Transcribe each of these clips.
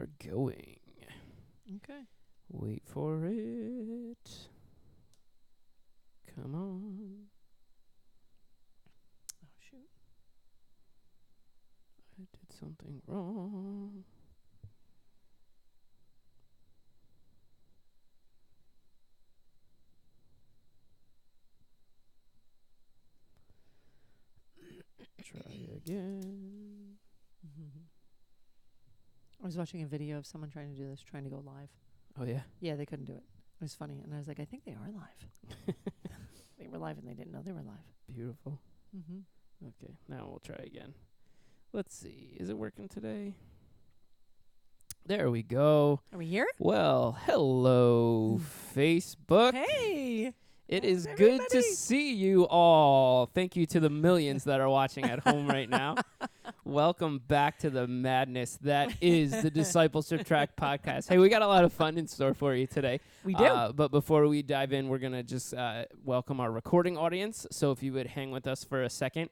are going. Okay. Wait for it. Come on. Oh, shoot. I did something wrong. Try again. I was watching a video of someone trying to do this, trying to go live. Oh, yeah? Yeah, they couldn't do it. It was funny. And I was like, I think they are live. They were live and they didn't know they were live. Beautiful. Mm-hmm. Okay, now we'll try again. Let's see. Is it working today? There we go. Are we here? Well, hello, Facebook. Hey. It is good everybody. to see you all. Thank you to the millions that are watching at home right now. Welcome back to the madness that is the Discipleship Track podcast. Hey, we got a lot of fun in store for you today. We do. But before we dive in, we're going to just welcome our recording audience. So if you would hang with us for a second,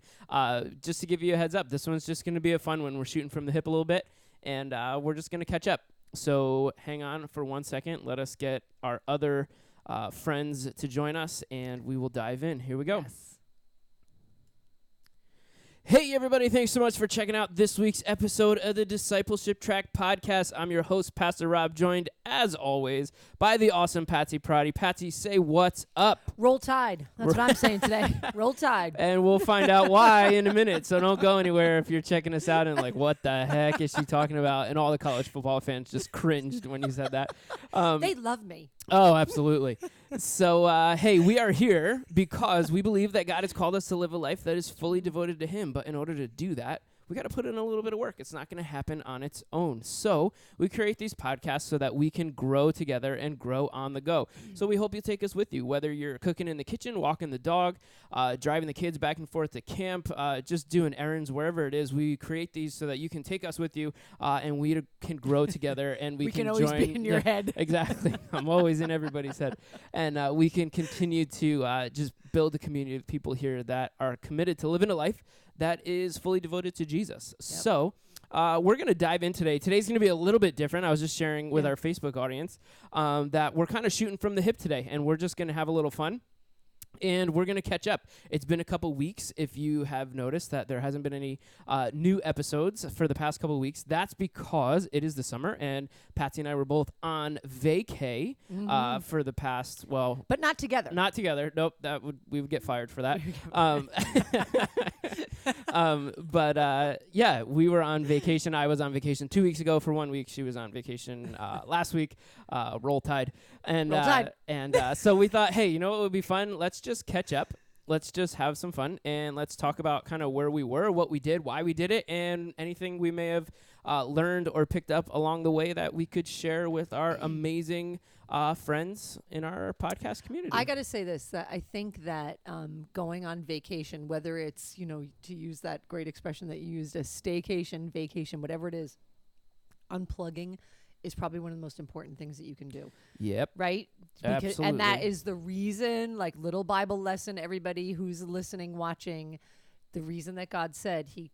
just to give you a heads up, this one's just going to be a fun one. We're shooting from the hip a little bit, and we're just going to catch up. So hang on for 1 second. Let us get our other friends to join us, and we will dive in. Here we go. Yes. Hey, everybody. Thanks so much for checking out this week's episode of the Discipleship Track podcast. I'm your host, Pastor Rob, joined, as always, by the awesome Patsy Proddy. Patsy, say what's up. Roll Tide. That's what I'm saying today. Roll Tide. And we'll find out why in a minute, so don't go anywhere if you're checking us out and like, what the heck is she talking about? And all the college football fans just cringed when you said that. They love me. Oh, absolutely. So, hey, we are here because we believe that God has called us to live a life that is fully devoted to Him. But in order to do that, we got to put in a little bit of work. It's not going to happen on its own. So we create these podcasts so that we can grow together and grow on the go. So we hope you take us with you, whether you're cooking in the kitchen, walking the dog, driving the kids back and forth to camp, just doing errands, wherever it is. We create these so that you can take us with you, and we can grow together, and we can always join be in your head. Exactly. I'm always in everybody's head. And we can continue to just build a community of people here that are committed to living a life that is fully devoted to Jesus. Yep. So we're going to dive in today. Today's going to be a little bit different. I was just sharing with our Facebook audience that we're kind of shooting from the hip today, and we're just going to have a little fun. And we're going to catch up. It's been a couple weeks. If you have noticed that there hasn't been any new episodes for the past couple of weeks, that's because it is the summer, and Patsy and I were both on vacay for the past, well... But not together. Not together. Nope, we would get fired for that. Yeah, we were on vacation. I was on vacation 2 weeks ago for 1 week. She was on vacation last week. Roll Tide. And, Roll Tide. So we thought, hey, you know what would be fun? Let's just catch up. Let's just have some fun, and let's talk about kind of where we were, what we did, why we did it, and anything we may have learned or picked up along the way that we could share with our amazing friends in our podcast community. I got to say this, that I think that going on vacation, whether it's, to use that great expression that you used, a staycation, vacation, whatever it is, unplugging is probably one of the most important things that you can do. Yep. Right? Absolutely. And that is the reason, like little Bible lesson, everybody who's listening, watching, the reason that God said he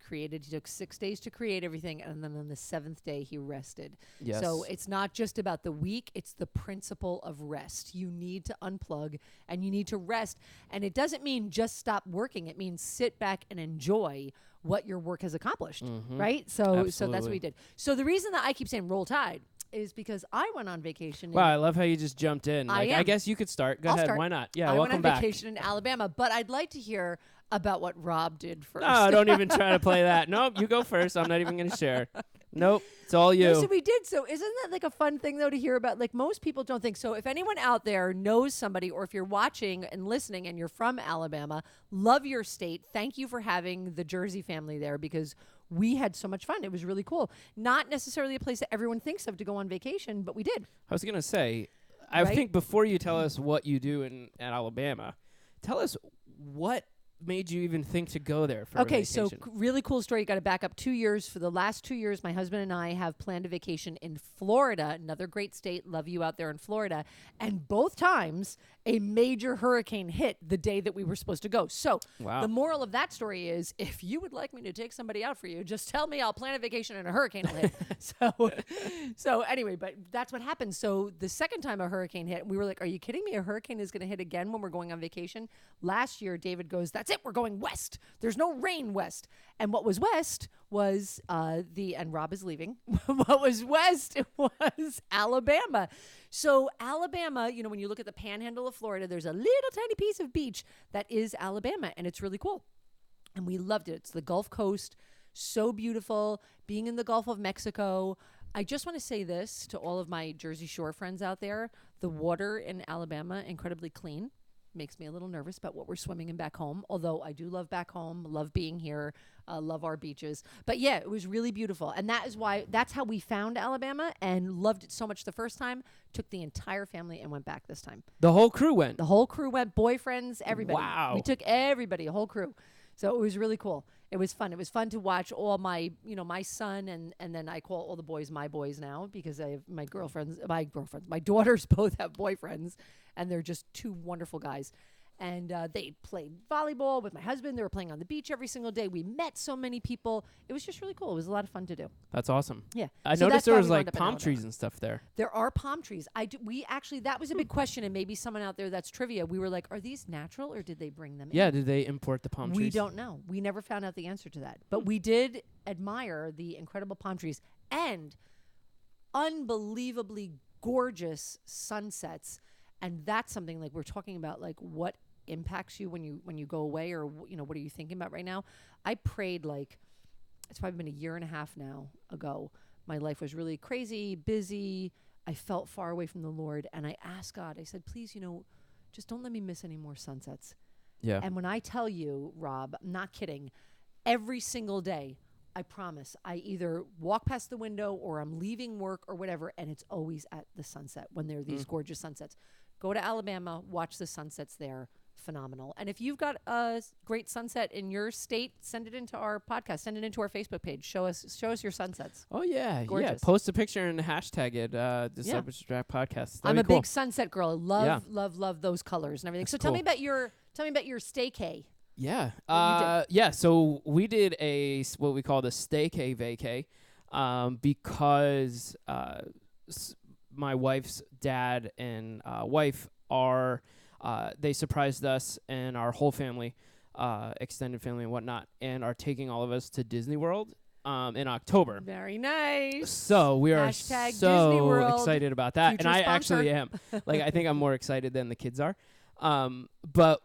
took 6 days to create everything, and then on the seventh day he rested. Yes. So it's not just about the week, it's the principle of rest. You need to unplug and you need to rest. And it doesn't mean just stop working. It means sit back and enjoy what your work has accomplished, right? So that's what we did. So the reason that I keep saying roll tide is because I went on vacation. Wow, I love how you just jumped in. I guess you could start. Go ahead. Start. Why not? Yeah, I welcome went on back. vacation in Alabama, but I'd like to hear about what Rob did first. No, don't even try to play that. Nope, you go first. I'm not even going to share. Nope, it's all you. No, so we did. So isn't that like a fun thing, though, to hear about? Like most people don't think. So if anyone out there knows somebody, or if you're watching and listening and you're from Alabama, love your state. Thank you for having the Jersey family there, because we had so much fun. It was really cool. Not necessarily a place that everyone thinks of to go on vacation, but we did. I was going to say, I think before you tell us what you do in Alabama, tell us what made you even think to go there for Okay, a so vacation? really cool story. You got to back up 2 years. For the last 2 years, my husband and I have planned a vacation in Florida, another great state. Love you out there in Florida. And both times, a major hurricane hit the day that we were supposed to go. So Wow. the moral of that story is, if you would like me to take somebody out for you, just tell me. I'll plan a vacation and a hurricane will hit. So anyway, but that's what happened. So the second time a hurricane hit, we were like, are you kidding me? A hurricane is going to hit again when we're going on vacation. Last year, David goes, that's it. We're going west. There's no rain west. And what was west was and Rob is leaving. What was west was Alabama. So Alabama, when you look at the panhandle of Florida, there's a little tiny piece of beach that is Alabama, and it's really cool. And we loved it. It's the Gulf Coast, so beautiful, being in the Gulf of Mexico. I just want to say this to all of my Jersey Shore friends out there. The water in Alabama, incredibly clean. Makes me a little nervous about what we're swimming in back home, although I do love back home, love being here, love our beaches. But yeah, it was really beautiful. And that's how we found Alabama and loved it so much the first time. Took the entire family and went back this time. The whole crew went. The whole crew went, boyfriends, everybody. Wow. We took everybody, a whole crew. So it was really cool. It was fun. It was fun to watch all my, my son, and then I call all the boys my boys now, because I have my daughters both have boyfriends, and they're just two wonderful guys. And they played volleyball with my husband. They were playing on the beach every single day. We met so many people. It was just really cool. It was a lot of fun to do. That's awesome. Yeah. I So noticed that's there why was we wound like up in palm Alabama. trees and stuff there. There are palm trees. That was a big question, and maybe someone out there that's trivia. We were like, are these natural or did they bring them in? Yeah, did they import the palm trees? We don't know. We never found out the answer to that. But we did admire the incredible palm trees and unbelievably gorgeous sunsets. And that's something like we're talking about, like what impacts you when you go away, or what are you thinking about right now? I prayed, like, it's probably been a year and a half now ago. My life was really crazy, busy. I felt far away from the Lord, and I asked God, I said, please, just don't let me miss any more sunsets. Yeah. And when I tell you, Rob, I'm not kidding, every single day, I promise, I either walk past the window or I'm leaving work or whatever, and it's always at the sunset when there are these gorgeous sunsets. Go to Alabama, watch the sunsets there. Phenomenal. And if you've got a great sunset in your state, send it into our podcast, send it into our Facebook page. Show us your sunsets. Oh, yeah. Gorgeous. Yeah. Post a picture and hashtag it, Discipleship Track Podcast. I'm a cool. big sunset girl. Love those colors and everything. That's so tell cool. me about your staycay. Yeah. What you Yeah. So we did what we call the A Vacay, because my wife's dad and wife are they surprised us and our whole family, extended family and whatnot, and are taking all of us to Disney World in October. Very nice. So we are Hashtag Disney so World. excited about that. Future And I sponsor. actually am. I think I'm more excited than the kids are. But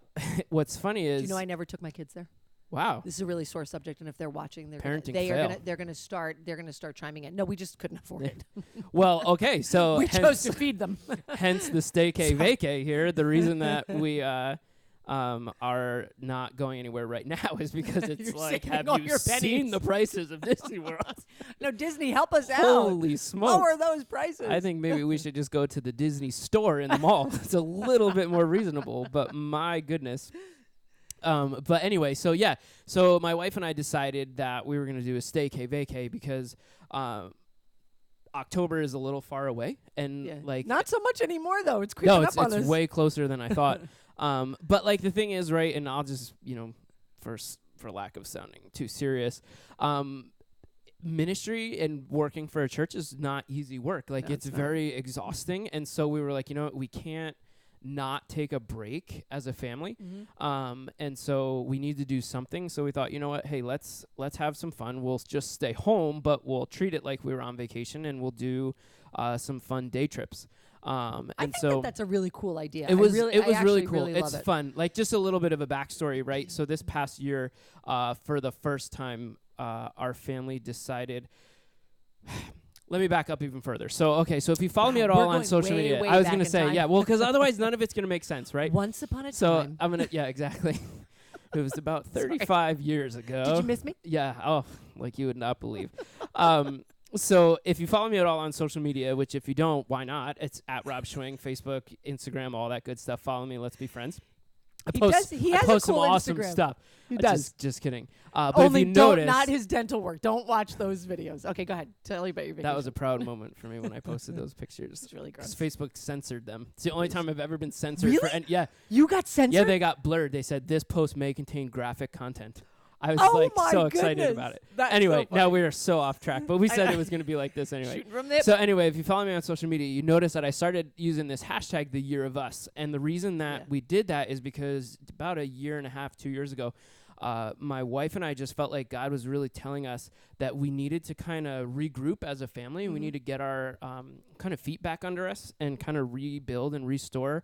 what's funny is, Do you know I never took my kids there? wow. This is a really sore subject, and if they're watching, Parenting they're gonna start chiming in. No, we just couldn't afford it. Well, okay, so We chose to feed them. hence the A Vacay here. The reason that we are not going anywhere right now is because it's You're like, saving have all you your seen pennies. the prices of Disney World? No, Disney, help us out. Holy smokes. Lower those prices. I think maybe we should just go to the Disney store in the mall. It's a little bit more reasonable, but my goodness. But anyway, so my wife and I decided that we were going to do a vacay because October is a little far away, and like not so much anymore though. It's creeping up on us. it's way closer than I thought. But like the thing is, right, and I'll just for lack of sounding too serious, ministry and working for a church is not easy work. Like it's very exhausting, and so we were like, we can't not take a break as a family. And so we need to do something. So we thought, you know what, hey, let's have some fun. We'll just stay home, but we'll treat it like we were on vacation, and we'll do some fun day trips. I think that's a really cool idea. It was really cool. Really it's love it. fun. Like just a little bit of a backstory, right? So this past year, for the first time, our family decided. Let me back up even further. So if you follow me at all on social media, I was going to say, because otherwise none of it's going to make sense, right? Once upon a time. So I'm going to, exactly. It was about 35 years ago. Did you miss me? Yeah. Oh, like you would not believe. So if you follow me at all on social media, which if you don't, why not? It's at Rob Schwing, Facebook, Instagram, all that good stuff. Follow me. Let's be friends. He has a post cool some awesome Instagram. stuff. He does. Just kidding. But Only if you don't, notice, not his dental work. Don't watch those videos. Okay, go ahead. Tell me about your vacation. that was a proud moment for me when I posted those pictures. It's really gross. 'Cause Facebook censored them. It's the only time I've ever been censored. Really? Yeah. You got censored? Yeah, they got blurred. They said this post may contain graphic content. I was Oh like my so excited goodness. about it. That's Anyway, so now funny. we are so off track, but we said it was going to be like this anyway. Shooting from the hip. So anyway, if you follow me on social media, you notice that I started using this hashtag, the year of us. And the reason that we did that is because about a year and a half, 2 years ago, my wife and I just felt like God was really telling us that we needed to kind of regroup as a family. And we need to get our kind of feet back under us and kind of rebuild and restore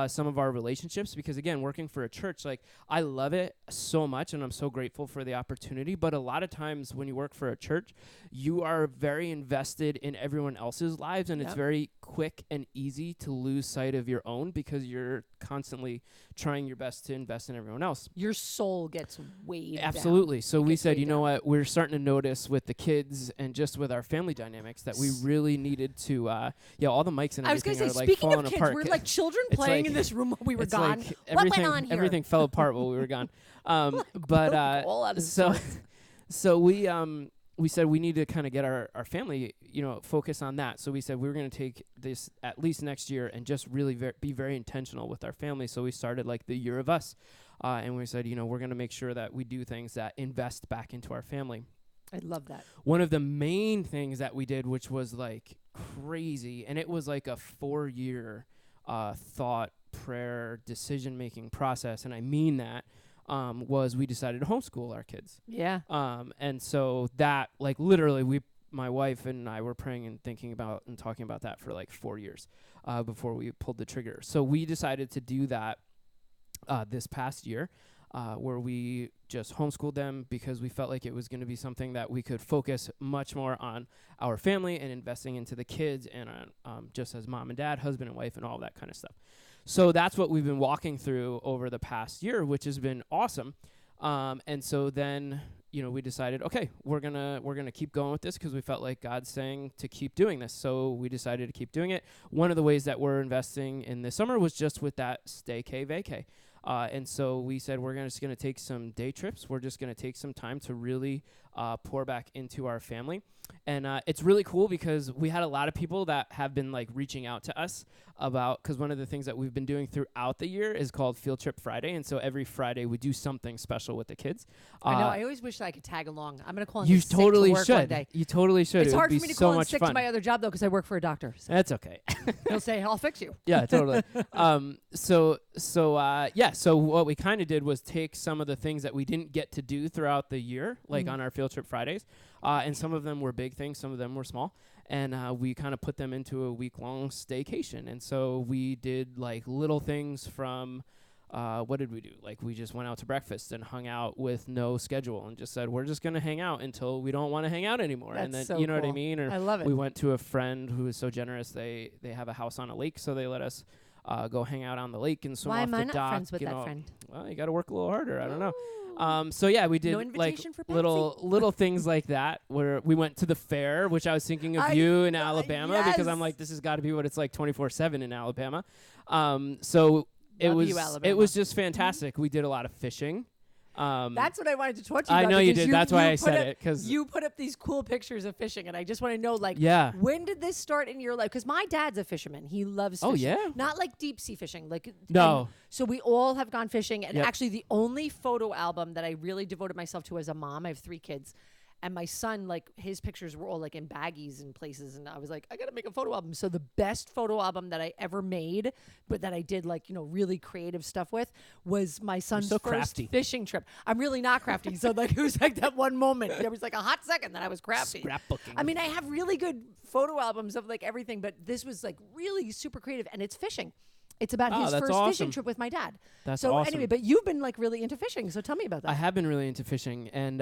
some of our relationships. Because again, working for a church, like I love it so much and I'm so grateful for the opportunity. But a lot of times when you work for a church, you are very invested in everyone else's lives, and it's very quick and easy to lose sight of your own because you're constantly trying your best to invest in everyone else. Your soul gets weighed Absolutely. down. So we Gets said, weighed you know down. what, we're starting to notice with the kids and just with our family dynamics that we really needed to, all the mics and I was everything going to say, are like speaking falling of kids, apart. we're like children It's playing like- in this room while we were It's gone. like What went everything, on here? everything fell apart while we were gone. But all out of so, sorts. so we said we need to kind of get our family, focus on that. So we said we were going to take this at least next year and just really be very intentional with our family. So we started like the year of us. And we said, we're going to make sure that we do things that invest back into our family. I love that. One of the main things that we did, which was like crazy, and it was like a 4-year thought, prayer, decision-making process, and I mean that, was we decided to homeschool our kids. Yeah. And so that, like literally, my wife and I were praying and thinking about and talking about that for like 4 years before we pulled the trigger. So we decided to do that this past year, where we just homeschooled them because we felt like it was going to be something that we could focus much more on our family and investing into the kids and on just as mom and dad, husband and wife, and all that kind of stuff. So that's what we've been walking through over the past year, which has been awesome. And so then, we decided, okay, we're gonna keep going with this because we felt like God's saying to keep doing this. So we decided to keep doing it. One of the ways that we're investing in this summer was just with that A Vacay. And so we said we're just going to take some day trips. We're just going to take some time to really pour back into our family. And it's really cool because we had a lot of people that have been like reaching out to us about, because one of the things that we've been doing throughout the year is called Field Trip Friday. And so every Friday we do something special with the kids. I know. I always wish that I could tag along. I'm going to call in You sick totally to work one should. day. You totally should. It's It would hard be for me to so call in much sick fun. to my other job, though, because I work for a doctor. So That's okay. he'll say, I'll fix you. Yeah, totally. So what we kind of did was take some of the things that we didn't get to do throughout the year, like on our Field Trip Fridays, and some of them were big things, some of them were small, and we kind of put them into a week-long staycation. And so we did like little things from, what did we do? Like we just went out to breakfast and hung out with no schedule and just said, we're just going to hang out until we don't want to hang out anymore. That's and then, so you know what I cool. mean? Or I love it. we went to a friend who was so generous. They have a house on a lake, so they let us go hang out on the lake and swim Why off am the I not dock. friends with you that know. friend? Well, you got to work a little harder. I don't know. So yeah, we did No like invitation for little things like that, where we went to the fair, which I was thinking of you in Alabama because I'm like, this has got to be what it's like 24/7 in Alabama. So it Love you, was Alabama. just fantastic. We did a lot of fishing. That's what I wanted to talk to you I about. know you because did. That's why I put said up- it, 'cause- you put up these cool pictures of fishing, and I just want to know, like, Yeah. when did this start in your life? Because my dad's a fisherman. He loves Oh, fishing. yeah? Not like deep sea fishing. Like No. and so we all have gone fishing, and Yep. actually the only photo album that I really devoted myself to as a mom, I have 3 kids. And my son, like, his pictures were all like in baggies and places. And I was like, I got to make a photo album. So the best photo album that I ever made, but that I did like, really creative stuff with, was my son's so first crafty. fishing trip. I'm really not crafty. So like, it was like that one moment. There was like a hot second that I was crafty. Scrapbooking. I mean, I have really good photo albums of like everything, but this was like really super creative, and it's fishing. It's about his that's first awesome. fishing trip with my dad. That's so awesome. anyway, but you've been like really into fishing. So tell me about that. I have been really into fishing, and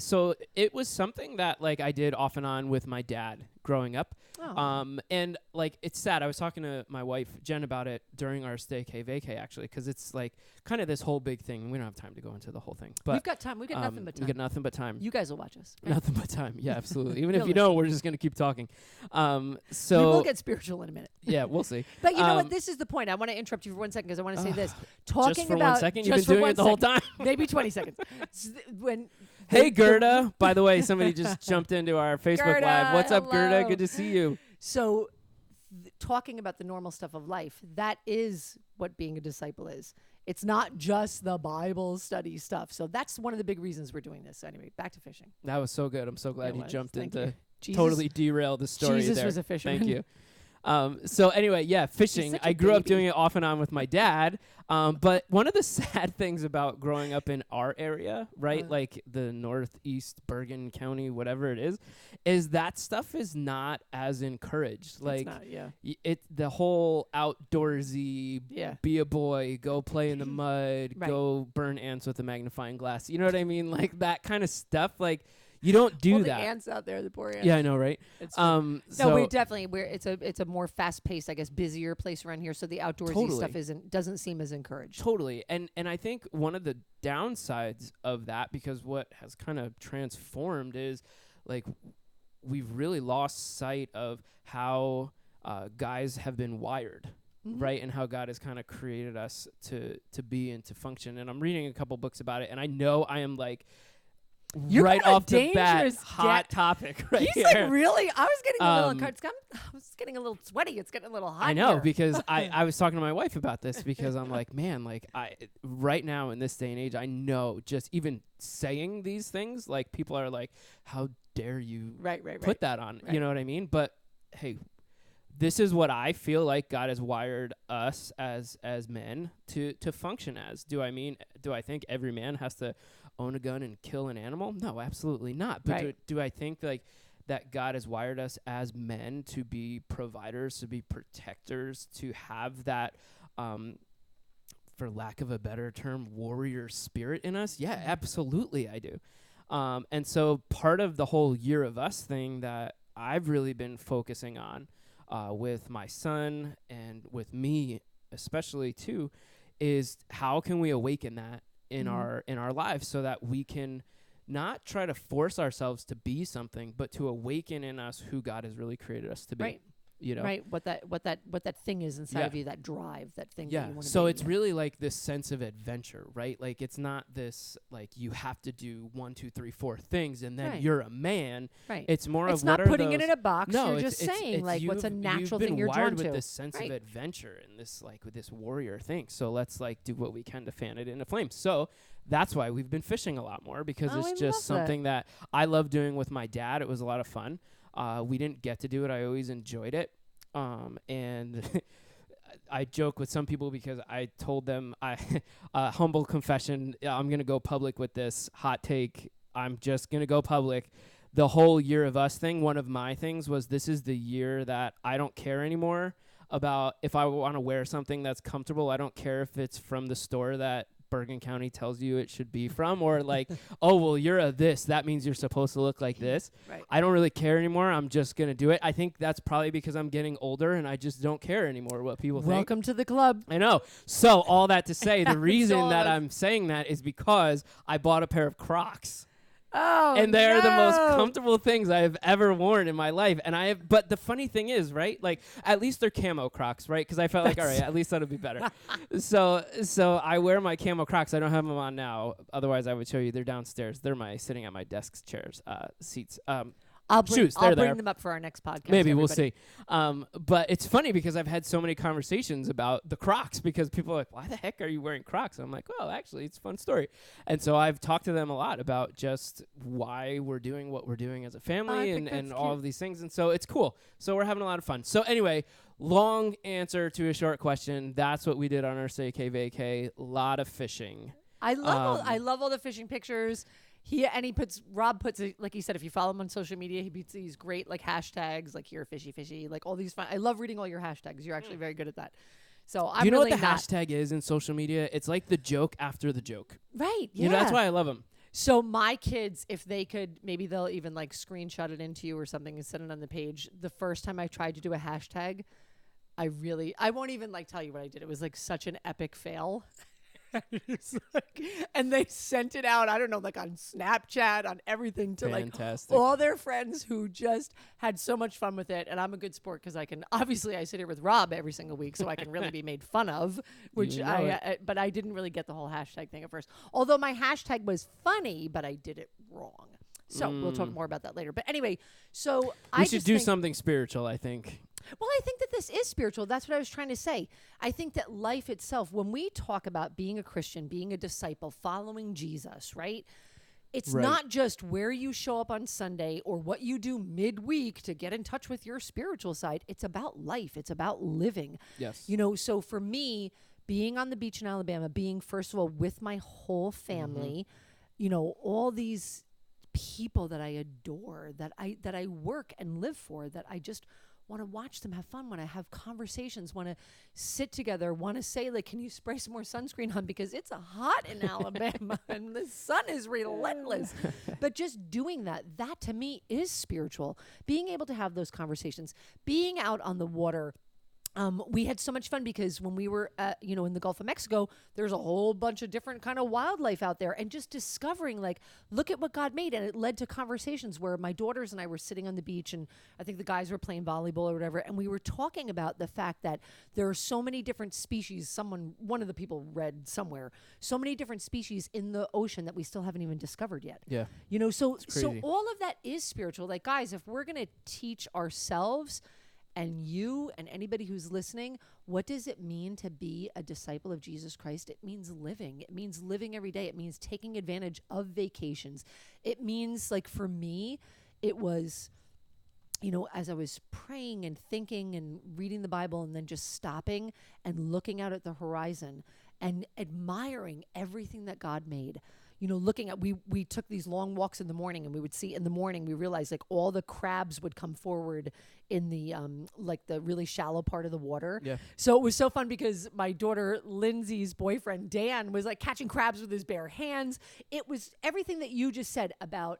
so it was something that like I did off and on with my dad. growing up. Oh. And like, it's sad. I was talking to my wife, Jen, about it during our stay A Vacay, actually, because it's like kind of this whole big thing. We don't have time to go into the whole thing, but We've got time. We've got nothing but time. We got nothing but time. You guys will watch us. Nothing but time. Yeah, absolutely. Even if You'll you don't, we're just going to keep talking. We So will get spiritual in a minute. yeah, we'll see. But you know what? This is the point. I want to interrupt you for 1 second because I want to say this. Talking Just for about 1 second? You've just been for doing it the whole time. Maybe 20 seconds. When Hey, Gerda. By the way, somebody just jumped into our Facebook Gerda, Live. What's up, Gerda? hello. Good to see you. So talking about the normal stuff of life, that is what being a disciple is. It's not just the Bible study stuff. So that's one of the big reasons we're doing this. So anyway, back to fishing. That was so good. I'm so glad It you was. jumped Thank into you. Jesus- totally derail the story Jesus there. was a fisherman. Thank you. So anyway, yeah, fishing. such a I grew up baby. doing it off and on with my dad. But one of the sad things about growing up in our area, right, like the Northeast Bergen County, whatever it is that stuff is not as encouraged. Like, It's not, yeah. The whole outdoorsy, Yeah. be a boy, go play in the mud, Right. go burn ants with a magnifying glass. You know what I mean? Like that kind of stuff. Like you don't do Well, that. the ants out there, the poor ants. Yeah, I know, right? It's true. No, No, we definitely it's a more fast paced, I guess, busier place around here. So the outdoorsy Totally. stuff doesn't seem as encouraged. Totally. And I think one of the downsides of that, because what has kind of transformed is like we've really lost sight of how guys have been wired, right? And how God has kind of created us to be and to function. And I'm reading a couple books about it, and I know I am like You're right kinda off the bat, dangerous, hot topic right He's here. like, really? I was getting a little. I was getting a little sweaty. It's getting a little hot. I know, here. because I was talking to my wife about this because I'm like, man, like right now in this day and age, I know just even saying these things, like people are like, how dare you right. put that on? Right. You know what I mean? But hey, this is what I feel like God has wired us as men to function as. Do I think every man has to own a gun and kill an animal? No, absolutely not. But Right. do I think like that God has wired us as men to be providers, to be protectors, to have that, for lack of a better term, warrior spirit in us? Yeah, absolutely I do. And so part of the whole Year of Us thing that I've really been focusing on with my son and with me especially too is how can we awaken that in our lives so that we can not try to force ourselves to be something, but to awaken in us who God has really created us to be. Right. You know? Right. What that thing is inside of you, that drive, that thing that you want to be. So it's really like this sense of adventure, right? Like it's not this like you have to do 1, 2, 3, 4 things and then Right. you're a man. Right. It's more It's of not what are putting it those- in a box. No, You're just saying like what's a natural thing you're You've drawn been wired to. with this sense Right. of adventure and this like with this warrior thing. So let's like do what we can to fan it into flames. So that's why we've been fishing a lot more because Oh, it's I just love that. something that I love doing with my dad. It was a lot of fun. We didn't get to do it. I always enjoyed it. And I joke with some people because I told them humble confession. I'm going to go public with this hot take. I'm just going to go public. The whole Year of Us thing, one of my things was this is the year that I don't care anymore about if I want to wear something that's comfortable. I don't care if it's from the store that Bergen County tells you it should be from, or like, oh, well, you're a this. That means you're supposed to look like this. Right. I don't really care anymore. I'm just going to do it. I think that's probably because I'm getting older and I just don't care anymore what people think. Welcome to the club. I know. So all that to say, the reason all that of- I'm saying that is because I bought a pair of Crocs. Oh, And they're the most no. comfortable things I have ever worn in my life. And but the funny thing is, right? Like, at least they're camo Crocs, right? Because I felt like, all right, at least that'll be better. So I wear my camo Crocs. I don't have them on now. Otherwise, I would show you. They're downstairs. They're sitting at my desk chairs, seats. I'll bring, shoes, they're I'll bring there. them up for our next podcast. Maybe we'll everybody. see. But it's funny because I've had so many conversations about the Crocs because people are like, why the heck are you wearing Crocs? And I'm like, well, actually, it's a fun story. And so I've talked to them a lot about just why we're doing what we're doing as a family think and that's all cute. of these things. And so it's cool. So we're having a lot of fun. So anyway, long answer to a short question. That's what we did on our Stay A Vacay. A lot of fishing. I love all the fishing pictures. Rob puts it, like he said, if you follow him on social media, he puts these great like hashtags, like you're fishy, like all these fun. I love reading all your hashtags. You're actually very good at that. So I'm Do you know really what the not, hashtag is in social media? It's like the joke after the joke. right? Yeah. You know, that's why I love them. So my kids, if they could, maybe they'll even like screenshot it into you or something and send it on the page. The first time I tried to do a hashtag, I won't even like tell you what I did. It was like such an epic fail. It's like, and they sent it out, I don't know, like on Snapchat, on everything to Fantastic. like all their friends who just had so much fun with it. And I'm a good sport because I can, obviously I sit here with Rob every single week, so I can really be made fun of, which but I didn't really get the whole hashtag thing at first. Although my hashtag was funny, but I did it wrong. So we'll talk more about that later. But anyway, so we should do something spiritual, I think. Well, I think that this is spiritual. That's what I was trying to say. I think that life itself, when we talk about being a Christian, being a disciple, following Jesus, right? It's not just where you show up on Sunday or what you do midweek to get in touch with your spiritual side. It's about life. It's about living. Yes. You know, so for me, being on the beach in Alabama, being, first of all, with my whole family, you know, all these people that I adore, that I work and live for, that I just want to watch them have fun, want to have conversations, want to sit together, want to say, like, can you spray some more sunscreen on because it's hot in Alabama and the sun is relentless. But just doing that to me is spiritual. Being able to have those conversations, being out on the water. We had so much fun because when we were, in the Gulf of Mexico, there's a whole bunch of different kind of wildlife out there, and just discovering, like, look at what God made. And it led to conversations where my daughters and I were sitting on the beach, and I think the guys were playing volleyball or whatever. And we were talking about the fact that there are so many different species. One of the people read somewhere, so many different species in the ocean that we still haven't even discovered yet. Yeah. You know, so all of that is spiritual. Like, guys, if we're going to teach ourselves and you and anybody who's listening, what does it mean to be a disciple of Jesus Christ? It means living. It means living every day. It means taking advantage of vacations. It means, like, for me, it was, you know, as I was praying and thinking and reading the Bible and then just stopping and looking out at the horizon and admiring everything that God made. You know, looking at, we took these long walks in the morning, and we would see in the morning, we realized, like, all the crabs would come forward in the, like, the really shallow part of the water. Yeah. So it was so fun because my daughter Lindsay's boyfriend, Dan, was like catching crabs with his bare hands. It was everything that you just said about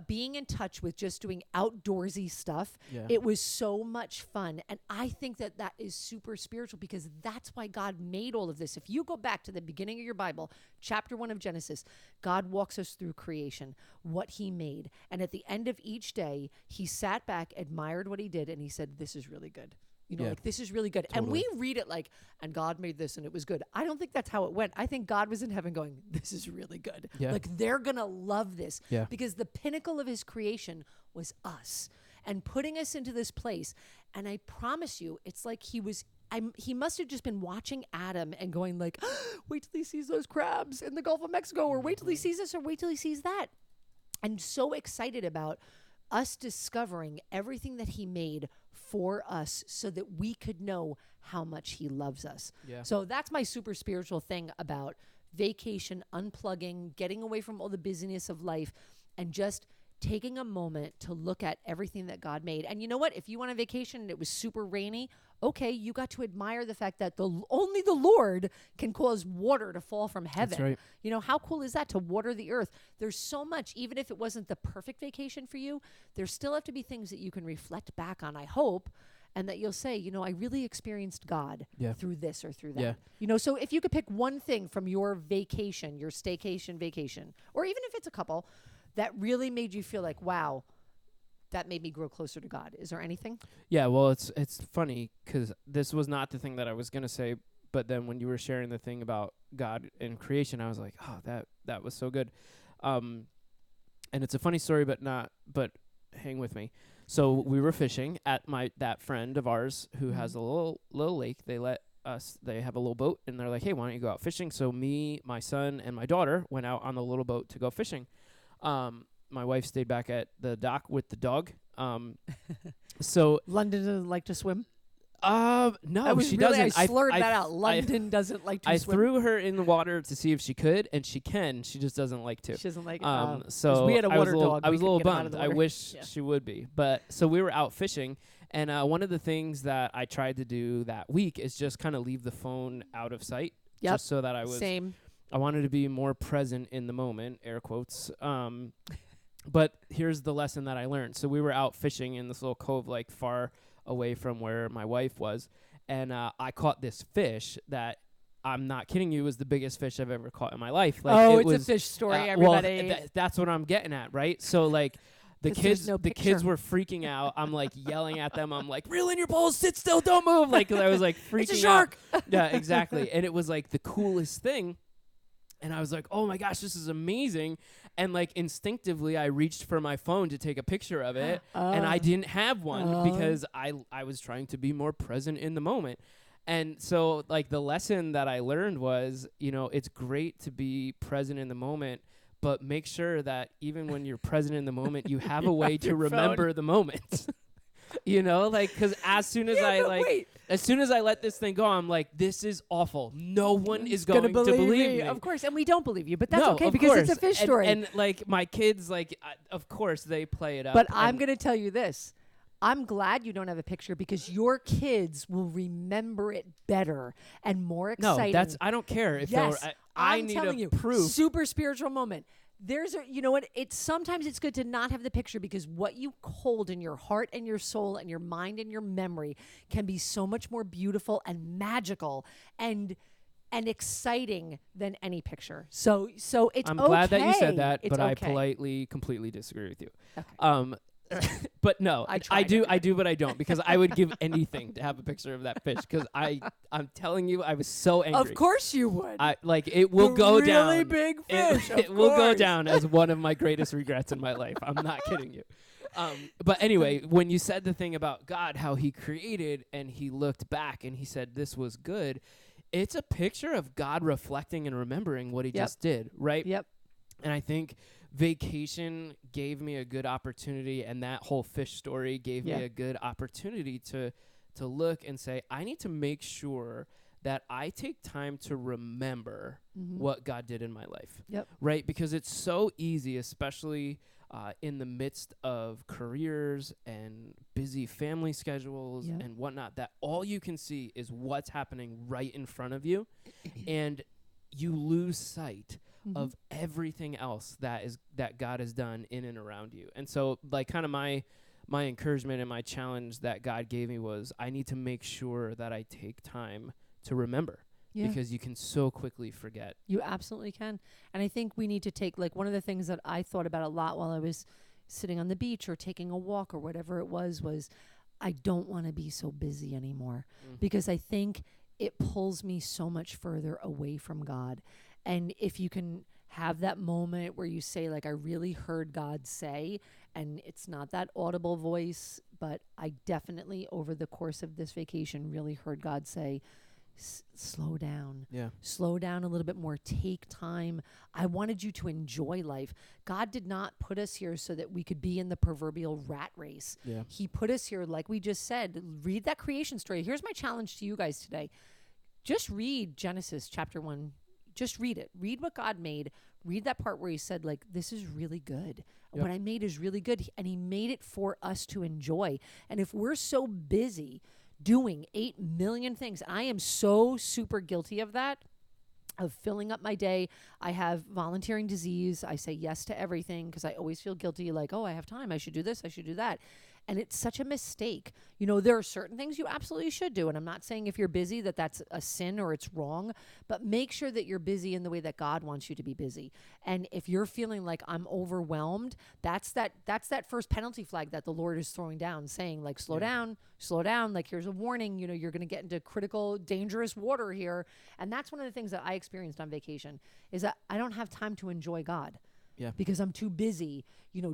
being in touch with just doing outdoorsy stuff. Yeah. It was so much fun. And I think that is super spiritual because that's why God made all of this. If you go back to the beginning of your Bible, chapter 1 of Genesis, God walks us through creation, what he made. And at the end of each day, he sat back, admired what he did, and he said, this is really good. You know, like, this is really good. Totally. And we read it like, and God made this and it was good. I don't think that's how it went. I think God was in heaven going, this is really good. Yeah. Like, they're going to love this. Yeah. Because the pinnacle of his creation was us and putting us into this place. And I promise you, it's like he must have just been watching Adam and going like, wait till he sees those crabs in the Gulf of Mexico, or wait till he sees this, or wait till he sees that. I'm so excited about us discovering everything that he made for us so that we could know how much he loves us. Yeah. So that's my super spiritual thing about vacation, unplugging, getting away from all the busyness of life, and just taking a moment to look at everything that God made. And you know what? If you went on vacation and it was super rainy, okay, you got to admire the fact that only the Lord can cause water to fall from heaven. That's right. You know, how cool is that, to water the earth? There's so much, even if it wasn't the perfect vacation for you, there still have to be things that you can reflect back on, I hope, and that you'll say, you know, I really experienced God through this or through that. Yeah. You know, so if you could pick one thing from your vacation, your staycation vacation, or even if it's a couple, that really made you feel like, wow, that made me grow closer to God. Is there anything? Yeah, well, it's funny because this was not the thing that I was going to say, but then when you were sharing the thing about God and creation, I was like, oh, that was so good. And it's a funny story, but hang with me. So we were fishing at that friend of ours who has a little lake. They have a little boat, and they're like, hey, why don't you go out fishing? So me, my son, and my daughter went out on the little boat to go fishing. My wife stayed back at the dock with the dog. So London doesn't like to swim? No, she doesn't. I slurred that out. London doesn't like to swim. I threw her in the water to see if she could, and she can. She just doesn't like to. She doesn't like it. So we had a water dog. I was a little bummed. I wish she would be. But so we were out fishing, and one of the things that I tried to do that week is just kind of leave the phone out of sight. Yep. Just so that I was Same. I wanted to be more present in the moment, air quotes. But here's the lesson that I learned. So we were out fishing in this little cove, like far away from where my wife was. And I caught this fish that, I'm not kidding you, was the biggest fish I've ever caught in my life. Like, it's a fish story, everybody. Well, that's what I'm getting at, right? So like the kids were freaking out. I'm like yelling at them. I'm like, reel in your poles, sit still, don't move. Like, 'cause I was like freaking it's a shark. out. Yeah, exactly. And it was like the coolest thing. And I was like, oh my gosh, this is amazing. And like instinctively, I reached for my phone to take a picture of it. And I didn't have one because I was trying to be more present in the moment. And so like the lesson that I learned was, it's great to be present in the moment, but make sure that even when you're present in the moment, you have a way to remember the moment. Like, because as soon as as soon as I let this thing go, I'm like, this is awful. No one is going to believe me. Of course, and we don't believe you, but that's okay because it's a fish story. And like my kids, like, of course they play it up. But I'm going to tell you this. I'm glad you don't have a picture because your kids will remember it better and more exciting. No, I don't care if I need a proof. Super spiritual moment. You know what? Sometimes it's good to not have the picture because what you hold in your heart and your soul and your mind and your memory can be so much more beautiful and magical and exciting than any picture. So it's I'm glad that you said that, but I politely, completely disagree with you. Okay. But no, I do, but I don't, because I would give anything to have a picture of that fish. Because I'm telling you, I was so angry. Of course you would. It will go down. Really big fish. It will go down as one of my greatest regrets in my life. I'm not kidding you. But anyway, when you said the thing about God, how He created and He looked back and He said this was good, it's a picture of God reflecting and remembering what He just did, right? Yep. And I think vacation gave me a good opportunity, and that whole fish story gave me a good opportunity to look and say, I need to make sure that I take time to remember what God did in my life. Yep. Right? Because it's so easy, especially in the midst of careers and busy family schedules and whatnot, that all you can see is what's happening right in front of you, and you lose sight of everything else that God has done in and around you. And so like kind of my encouragement and my challenge that God gave me was, I need to make sure that I take time to remember, because you can so quickly forget. You absolutely can. And I think we need to take, like, one of the things that I thought about a lot while I was sitting on the beach or taking a walk or whatever it was I don't want to be so busy anymore, because I think it pulls me so much further away from God. And if you can have that moment where you say, like, I really heard God say, and it's not that audible voice, but I definitely over the course of this vacation really heard God say, slow down. Yeah. Slow down a little bit more. Take time. I wanted you to enjoy life. God did not put us here so that we could be in the proverbial rat race. Yeah. He put us here, like we just said, read that creation story. Here's my challenge to you guys today. Just read Genesis chapter 1. Just read it. Read what God made. Read that part where He said, like, this is really good. Yep. What I made is really good. And He made it for us to enjoy. And if we're so busy doing 8 million things, I am so super guilty of that, of filling up my day. I have volunteering disease. I say yes to everything because I always feel guilty, like, oh, I have time. I should do this. I should do that. And it's such a mistake. There are certain things you absolutely should do. And I'm not saying if you're busy that that's a sin or it's wrong, but make sure that you're busy in the way that God wants you to be busy. And if you're feeling like I'm overwhelmed, that's that first penalty flag that the Lord is throwing down, saying, like, slow down. Like, here's a warning, you're going to get into critical, dangerous water here. And that's one of the things that I experienced on vacation, is that I don't have time to enjoy God. Yeah. Because I'm too busy,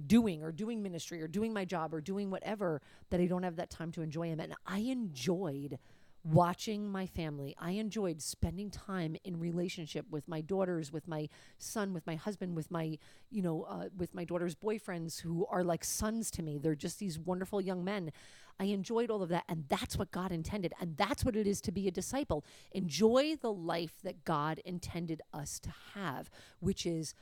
doing ministry or doing my job or doing whatever, that I don't have that time to enjoy Him. And I enjoyed watching my family. I enjoyed spending time in relationship with my daughters, with my son, with my husband, with my daughter's boyfriends, who are like sons to me. They're just these wonderful young men. I enjoyed all of that. And that's what God intended. And that's what it is to be a disciple. Enjoy the life that God intended us to have, which is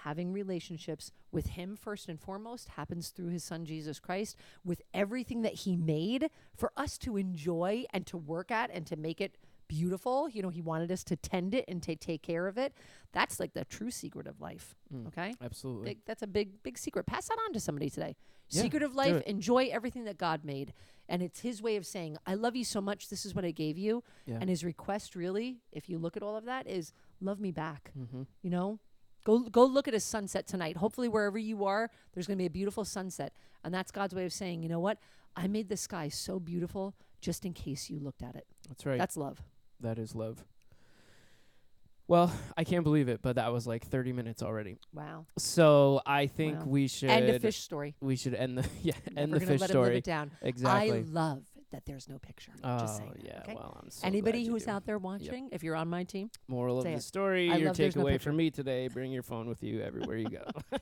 having relationships with Him first and foremost, happens through His Son, Jesus Christ, with everything that He made for us to enjoy and to work at and to make it beautiful. You know, he wanted us to tend it and to take care of it. That's like the true secret of life. Okay? Absolutely. That's a big secret. Pass that on to somebody today. Yeah, Secret of do life, it. enjoy everything that God made. And it's his way of saying, I love you so much. This is what I gave you. Yeah. And his request really, if you look at all of that, is love me back. Mm-hmm. You know, go look at a sunset tonight. Hopefully wherever you are, there's going to be a beautiful sunset. And that's God's way of saying, you know what? I made the sky so beautiful just in case you looked at it. That's right. That's love. That is love. Well, I can't believe it, but that was like 30 minutes already. Wow. So I think Wow. we should End a fish story. We should end the end We're the gonna fish let him live story. it down. Exactly. I love that there's no picture. Just saying that, yeah. okay? Well, I'm so Anybody glad you who's do. out there watching, if you're on my team, Moral of say the it. story, I your love there's no takeaway picture. from me today, bring your phone with you everywhere you go.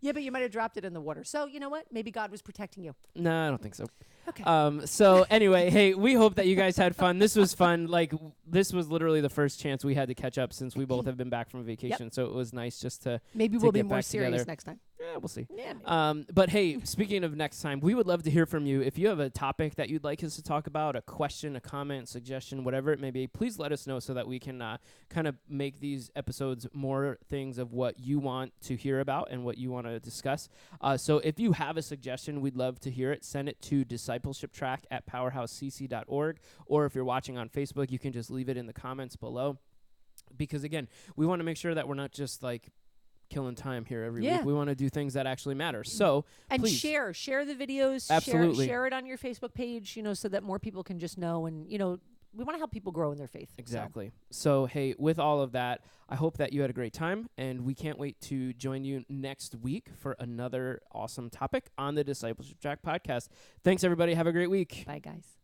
yeah, but you might have dropped it in the water. So you know what? Maybe God was protecting you. No, I don't think so. Okay. So anyway, hey, we hope that you guys had fun. This was fun. Like, this was literally the first chance we had to catch up since we both have been back from vacation. So it was nice just to Maybe to we'll be get more back serious together. next time. Yeah, we'll see. Yeah. Maybe. But hey, speaking of next time, we would love to hear from you. If you have a topic that you'd like us to talk about, a question, a comment, suggestion, whatever it may be, please let us know so that we can kind of make these episodes more things of what you want to hear about and what you want to discuss. So if you have a suggestion, we'd love to hear it. Send it to Discipleship Track at powerhousecc.org. Or if you're watching on Facebook, you can just leave it in the comments below. Because, again, we want to make sure that we're not just like killing time here every week. We want to do things that actually matter. So and please. share the videos. Absolutely. Share it on your Facebook page. You know, so that more people can just know. And you know, we want to help people grow in their faith. Exactly. So hey, with all of that, I hope that you had a great time, and we can't wait to join you next week for another awesome topic on the Discipleship Track podcast. Thanks, everybody. Have a great week. Bye, guys.